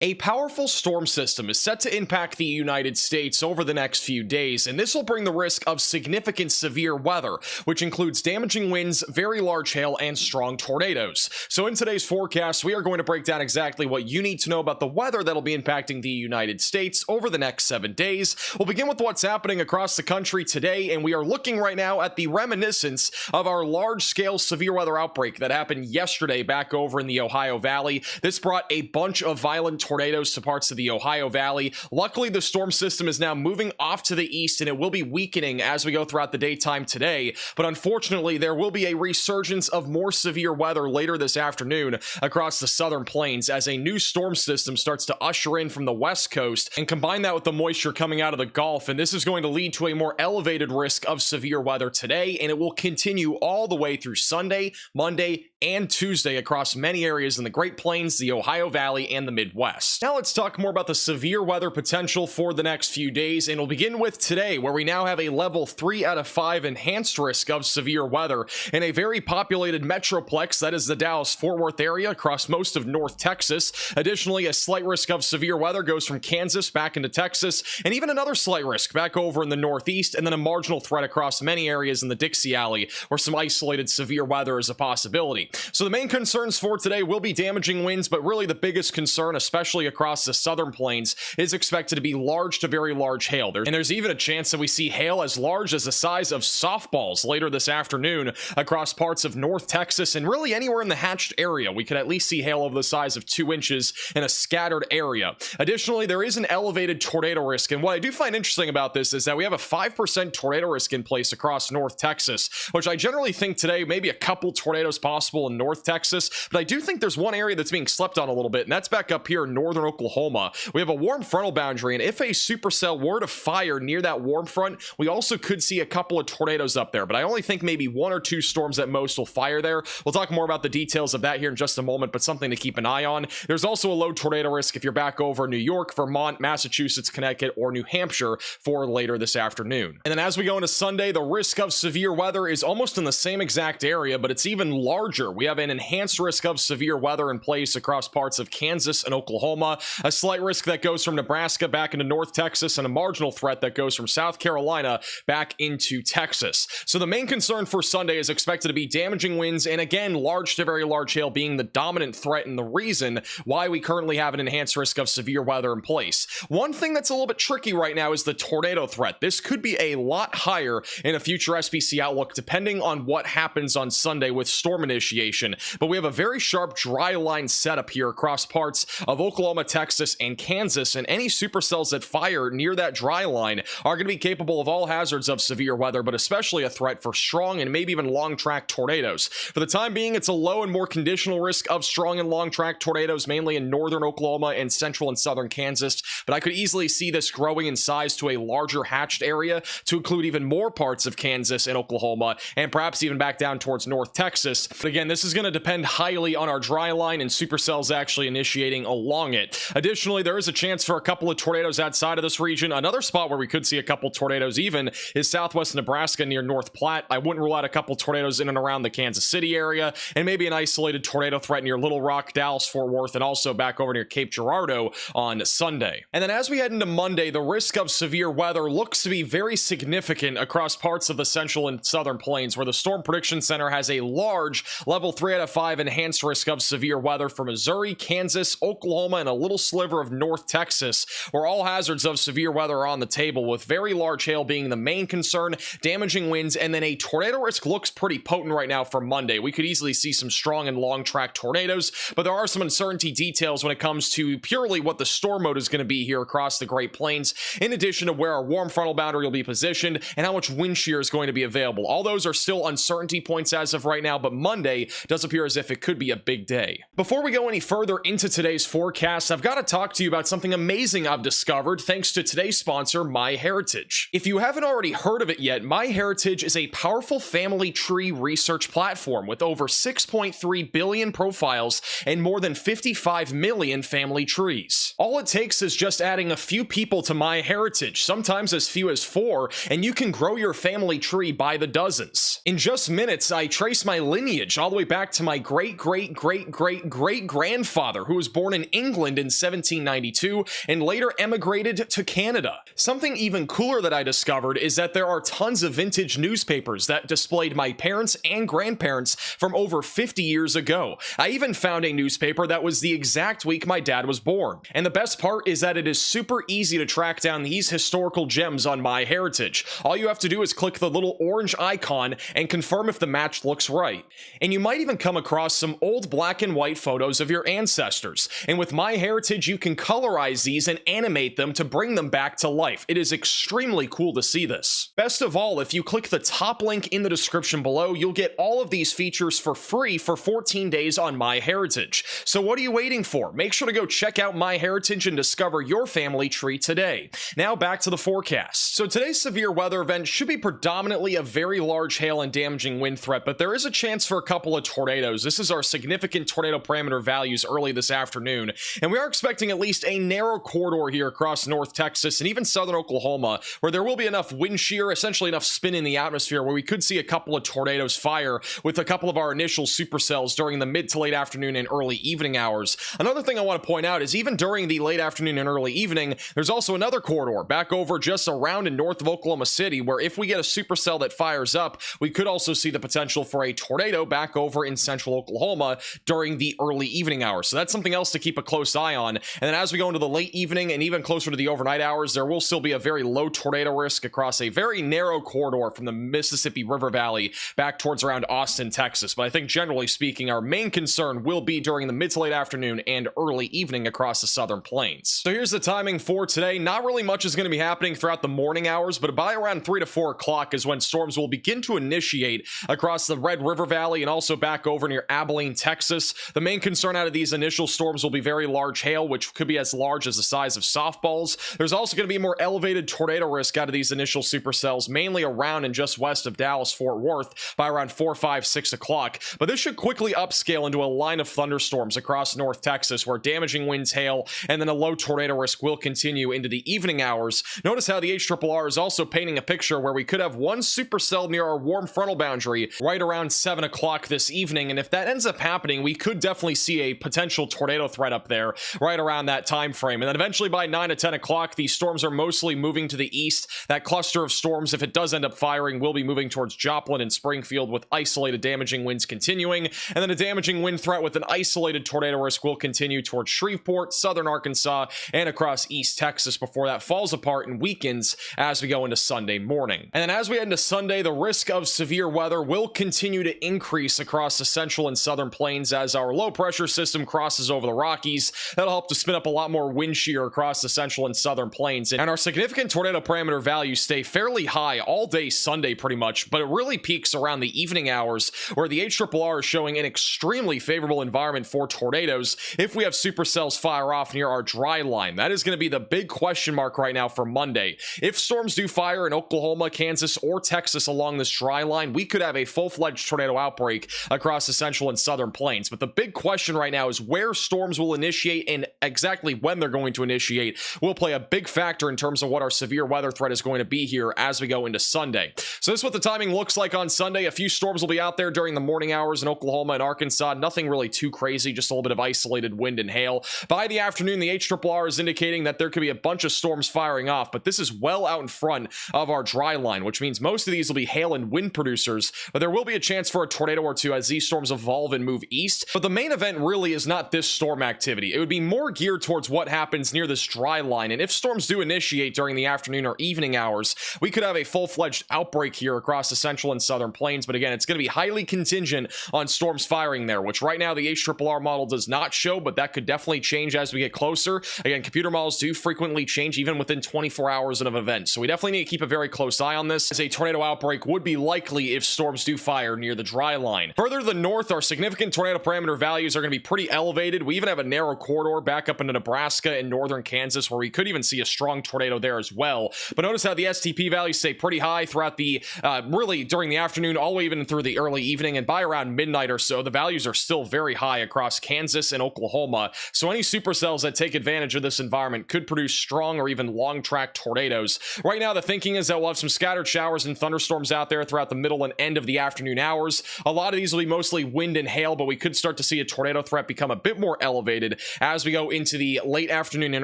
A powerful storm system is set to impact the United States over the next few days, and this will bring the risk of significant severe weather, which includes damaging winds, very large hail, and strong tornadoes. So in today's forecast, we are going to break down exactly what you need to know about the weather that'll be impacting the United States over the next 7 days. We'll begin with what's happening across the country today, and we are looking right now at the reminiscence of our large-scale severe weather outbreak that happened yesterday back over in the Ohio Valley. This brought a bunch of violent tornadoes to parts of the Ohio Valley. Luckily, the storm system is now moving off to the east, and it will be weakening as we go throughout the daytime today. But unfortunately, there will be a resurgence of more severe weather later this afternoon across the southern plains as a new storm system starts to usher in from the west coast and combine that with the moisture coming out of the Gulf. And this is going to lead to a more elevated risk of severe weather today, and it will continue all the way through Sunday, Monday, and Tuesday across many areas in the Great Plains, the Ohio Valley, and the Midwest. Now let's talk more about the severe weather potential for the next few days, and we'll begin with today, where we now have a level 3 out of 5 enhanced risk of severe weather in a very populated metroplex that is the Dallas-Fort Worth area across most of North Texas. Additionally, a slight risk of severe weather goes from Kansas back into Texas, and even another slight risk back over in the Northeast, and then a marginal threat across many areas in the Dixie Alley, where some isolated severe weather is a possibility. So the main concerns for today will be damaging winds, but really the biggest concern, especially across the southern plains, is expected to be large to very large hail. There's even a chance that we see hail as large as the size of softballs later this afternoon across parts of North Texas, and really anywhere in the hatched area. We could at least see hail over the size of 2 inches in a scattered area. Additionally, there is an elevated tornado risk, and what I do find interesting about this is that we have a 5% tornado risk in place across North Texas, which I generally think today maybe a couple tornadoes possible in North Texas, but I do think there's one area that's being slept on a little bit, and that's back up here in northern Oklahoma. We have a warm frontal boundary, and if a supercell were to fire near that warm front, we also could see a couple of tornadoes up there, but I only think maybe 1 or 2 storms at most will fire there. We'll talk more about the details of that here in just a moment, but something to keep an eye on. There's also a low tornado risk if you're back over New York, Vermont, Massachusetts, Connecticut, or New Hampshire for later this afternoon. And then as we go into Sunday, the risk of severe weather is almost in the same exact area, but it's even larger. We have an enhanced risk of severe weather in place across parts of Kansas and Oklahoma, a slight risk that goes from Nebraska back into North Texas, and a marginal threat that goes from South Carolina back into Texas. So the main concern for Sunday is expected to be damaging winds, and again, large to very large hail being the dominant threat and the reason why we currently have an enhanced risk of severe weather in place. One thing that's a little bit tricky right now is the tornado threat. This could be a lot higher in a future SPC outlook depending on what happens on Sunday with storm initiation. But we have a very sharp dry line setup here across parts of Oklahoma, Texas, and Kansas, and any supercells that fire near that dry line are going to be capable of all hazards of severe weather, but especially a threat for strong and maybe even long track tornadoes. For the time being, it's a low and more conditional risk of strong and long track tornadoes, mainly in northern Oklahoma and central and southern Kansas, but I could easily see this growing in size to a larger hatched area to include even more parts of Kansas and Oklahoma, and perhaps even back down towards North Texas. But again, this is going to depend highly on our dry line and supercells actually initiating along it. Additionally, there is a chance for a couple of tornadoes outside of this region. Another spot where we could see a couple tornadoes even is southwest Nebraska near North Platte. I wouldn't rule out a couple tornadoes in and around the Kansas City area, and maybe an isolated tornado threat near Little Rock, Dallas, Fort Worth, and also back over near Cape Girardeau on Sunday. And then as we head into Monday, the risk of severe weather looks to be very significant across parts of the central and southern plains, where the Storm Prediction Center has a large level 3 out of 5 enhanced risk of severe weather for Missouri, Kansas, Oklahoma, and a little sliver of North Texas, where all hazards of severe weather are on the table, with very large hail being the main concern, damaging winds, and then a tornado risk looks pretty potent right now for Monday. We could easily see some strong and long track tornadoes, but there are some uncertainty details when it comes to purely what the storm mode is going to be here across the Great Plains, in addition to where our warm frontal boundary will be positioned and how much wind shear is going to be available. All those are still uncertainty points as of right now, but Monday does appear as if it could be a big day. Before we go any further into today's forecast, I've got to talk to you about something amazing I've discovered thanks to today's sponsor, MyHeritage. If you haven't already heard of it yet, MyHeritage is a powerful family tree research platform with over 6.3 billion profiles and more than 55 million family trees. All it takes is just adding a few people to MyHeritage, sometimes as few as 4, and you can grow your family tree by the dozens. In just minutes, I trace my lineage all all the way back to my great-great-great-great-great-grandfather, who was born in England in 1792 and later emigrated to Canada. Something even cooler that I discovered is that there are tons of vintage newspapers that displayed my parents and grandparents from over 50 years ago. I even found a newspaper that was the exact week my dad was born. And the best part is that it is super easy to track down these historical gems on MyHeritage. All you have to do is click the little orange icon and confirm if the match looks right. And you might even come across some old black and white photos of your ancestors. And with MyHeritage, you can colorize these and animate them to bring them back to life. It is extremely cool to see this. Best of all, if you click the top link in the description below, you'll get all of these features for free for 14 days on MyHeritage. So what are you waiting for? Make sure to go check out MyHeritage and discover your family tree today. Now back to the forecast. So today's severe weather event should be predominantly a very large hail and damaging wind threat, but there is a chance for a couple of tornadoes. This is our significant tornado parameter values early this afternoon, and we are expecting at least a narrow corridor here across North Texas and even southern Oklahoma, where there will be enough wind shear, essentially enough spin in the atmosphere, where we could see a couple of tornadoes fire with a couple of our initial supercells during the mid to late afternoon and early evening hours. Another thing I want to point out is even during the late afternoon and early evening, there's also another corridor back over just around and north of Oklahoma City, where if we get a supercell that fires up, we could also see the potential for a tornado back over in central Oklahoma during the early evening hours. So that's something else to keep a close eye on. And then as we go into the late evening and even closer to the overnight hours, there will still be a very low tornado risk across a very narrow corridor from the Mississippi River Valley back towards around Austin, Texas. But I think generally speaking, our main concern will be during the mid to late afternoon and early evening across the southern plains. So here's the timing for today. Not really much is going to be happening throughout the morning hours, but by around 3 to 4 o'clock is when storms will begin to initiate across the Red River Valley and also back over near Abilene, Texas. The main concern out of these initial storms will be very large hail, which could be as large as the size of softballs. There's also going to be more elevated tornado risk out of these initial supercells, mainly around and just west of Dallas-Fort Worth by around 4, 5, 6 o'clock. But this should quickly upscale into a line of thunderstorms across North Texas, where damaging winds, hail, and then a low tornado risk will continue into the evening hours. Notice how the HRRR is also painting a picture where we could have one supercell near our warm frontal boundary right around 7 o'clock this evening, and if that ends up happening, we could definitely see a potential tornado threat up there right around that time frame. And then eventually by 9 to 10 o'clock, these storms are mostly moving to the east. That cluster of storms, if it does end up firing, will be moving towards Joplin and Springfield, with isolated damaging winds continuing, and then a damaging wind threat with an isolated tornado risk will continue towards Shreveport, southern Arkansas, and across East Texas before that falls apart and weakens as we go into Sunday morning. And then as we head into Sunday, the risk of severe weather will continue to increase across the central and southern plains as our low pressure system crosses over the Rockies. That'll help to spin up a lot more wind shear across the central and southern plains. And our significant tornado parameter values stay fairly high all day Sunday pretty much, but it really peaks around the evening hours, where the HRRR is showing an extremely favorable environment for tornadoes if we have supercells fire off near our dry line. That is going to be the big question mark right now for Monday. If storms do fire in Oklahoma, Kansas, or Texas along this dry line, we could have a full-fledged tornado outbreak across the central and southern plains. But the big question right now is where storms will initiate, and exactly when they're going to initiate will play a big factor in terms of what our severe weather threat is going to be here as we go into Sunday. So this is what the timing looks like on Sunday. A few storms will be out there during the morning hours in Oklahoma and Arkansas. Nothing really too crazy, just a little bit of isolated wind and hail. By the afternoon, the HRRR is indicating that there could be a bunch of storms firing off, but this is well out in front of our dry line, which means most of these will be hail and wind producers, but there will be a chance for a tornado or two as these storms evolve and move east. But the main event really is not this storm activity. It would be more geared towards what happens near this dry line, and if storms do initiate during the afternoon or evening hours, we could have a full-fledged outbreak here across the central and southern plains. But again, it's going to be highly contingent on storms firing there, which right now the HRRR model does not show, but that could definitely change as we get closer. Again, computer models do frequently change even within 24 hours of an event, so we definitely need to keep a very close eye on this, as a tornado outbreak would be likely if storms do fire near the dry line. Further to the north, our significant tornado parameter values are going to be pretty elevated. We even have a narrow corridor back up into Nebraska and northern Kansas, where we could even see a strong tornado there as well. But notice how the STP values stay pretty high throughout the really during the afternoon all the way even through the early evening, and by around midnight or so the values are still very high across Kansas and Oklahoma. So any supercells that take advantage of this environment could produce strong or even long track tornadoes. Right now the thinking is that we'll have some scattered showers and thunderstorms out there throughout the middle and end of the afternoon hours. A lot of quantities will be mostly wind and hail, but we could start to see a tornado threat become a bit more elevated as we go into the late afternoon and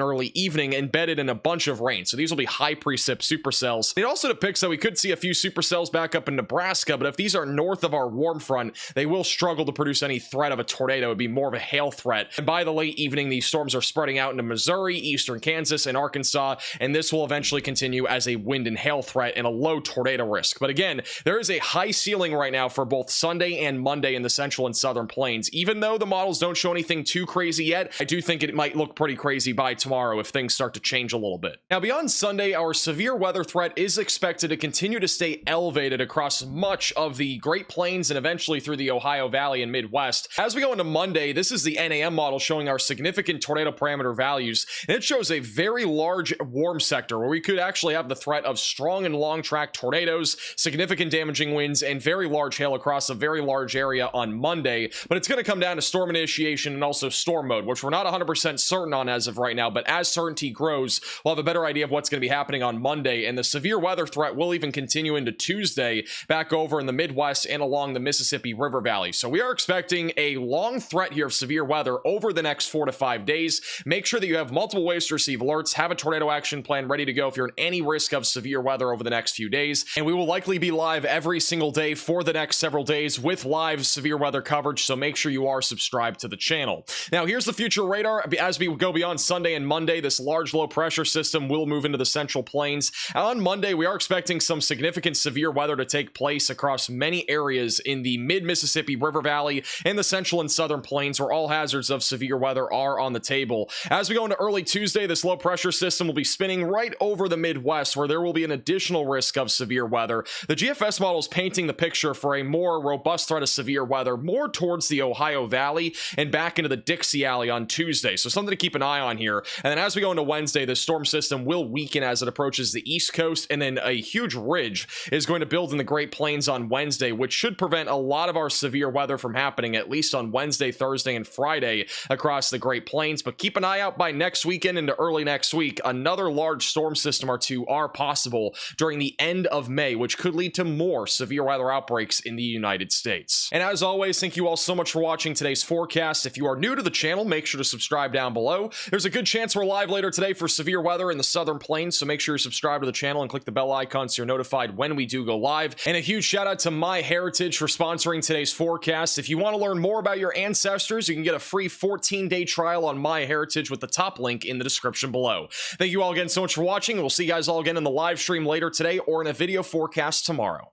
early evening, embedded in a bunch of rain. So these will be high precip supercells. It also depicts that we could see a few supercells back up in Nebraska, but if these are north of our warm front, they will struggle to produce any threat of a tornado. It would be more of a hail threat. And by the late evening, these storms are spreading out into Missouri, eastern Kansas, and Arkansas, and this will eventually continue as a wind and hail threat and a low tornado risk. But again, there is a high ceiling right now for both Sunday and Monday in the central and southern plains. Even though the models don't show anything too crazy yet, I do think it might look pretty crazy by tomorrow if things start to change a little bit. Now, beyond Sunday, our severe weather threat is expected to continue to stay elevated across much of the Great Plains and eventually through the Ohio Valley and Midwest. As we go into Monday, this is the NAM model showing our significant tornado parameter values, and it shows a very large warm sector where we could actually have the threat of strong and long track tornadoes, significant damaging winds, and very large hail across a very large area on Monday. But it's going to come down to storm initiation and also storm mode, which we're not 100% certain on as of right now, but as certainty grows, we'll have a better idea of what's going to be happening on Monday, and the severe weather threat will even continue into Tuesday back over in the Midwest and along the Mississippi River Valley. So we are expecting a long threat here of severe weather over the next 4 to 5 days. Make sure that you have multiple ways to receive alerts, have a tornado action plan ready to go if you're in any risk of severe weather over the next few days, and we will likely be live every single day for the next several days with live severe weather coverage, so make sure you are subscribed to the channel. Now, here's the future radar. As we go beyond Sunday and Monday, this large low pressure system will move into the central plains. On Monday, we are expecting some significant severe weather to take place across many areas in the mid-Mississippi River Valley and the central and southern plains, where all hazards of severe weather are on the table. As we go into early Tuesday, this low pressure system will be spinning right over the Midwest, where there will be an additional risk of severe weather. The GFS model is painting the picture for a more robust threat of severe weather more towards the Ohio Valley and back into the Dixie Alley on Tuesday. So something to keep an eye on here. And then as we go into Wednesday, the storm system will weaken as it approaches the East Coast, and then a huge ridge is going to build in the Great Plains on Wednesday, which should prevent a lot of our severe weather from happening, at least on Wednesday, Thursday, and Friday across the Great Plains. But keep an eye out by next weekend into early next week. Another large storm system or two are possible during the end of May, which could lead to more severe weather outbreaks in the United States. And as always, thank you all so much for watching today's forecast. If you are new to the channel, make sure to subscribe down below. There's a good chance we're live later today for severe weather in the southern plains, so make sure you subscribe to the channel and click the bell icon so you're notified when we do go live. And a huge shout out to MyHeritage for sponsoring today's forecast. If you want to learn more about your ancestors, you can get a free 14-day trial on MyHeritage with the top link in the description below. Thank you all again so much for watching, and we'll see you guys all again in the live stream later today or in a video forecast tomorrow.